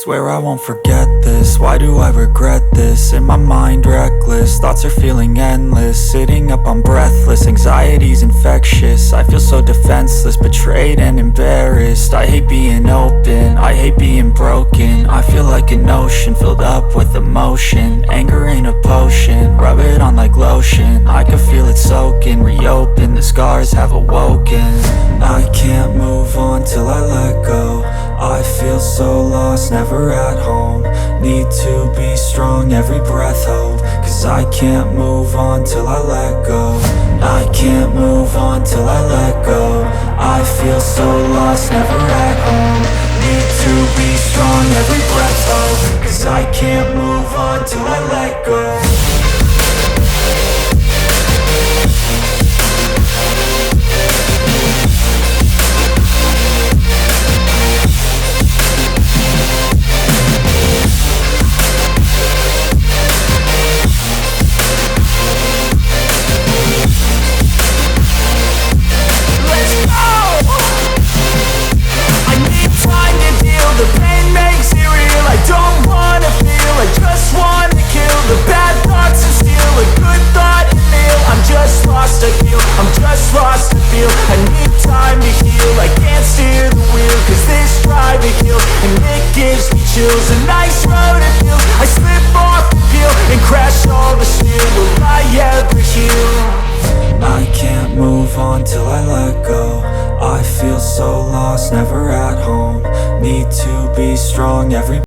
Swear I won't forget this, why do I regret this? In my mind reckless, thoughts are feeling endless. Sitting up I'm breathless, anxiety's infectious. I feel so defenseless, betrayed and embarrassed. I hate being open, I hate being broken. I feel like an ocean filled up with emotion. Anger ain't a potion, rub it on like lotion. I can feel it soaking, reopen, the scars have awoken. I can't move on till I let go. I feel so lost, never at home. Need to be strong, every breath hope. Cause I can't move on till I let go. I can't move on till I let go. I feel so lost, never at home. Need to be strong, every breath hope. Cause I can't move on till I let go. I'm just lost to feel, I need time to heal. I can't steer the wheel, cause this driving kills. And it gives me chills, a nice road to feel. I slip off the peel and crash all the steel. Will I ever heal? I can't move on till I let go. I feel so lost, never at home. Need to be strong, every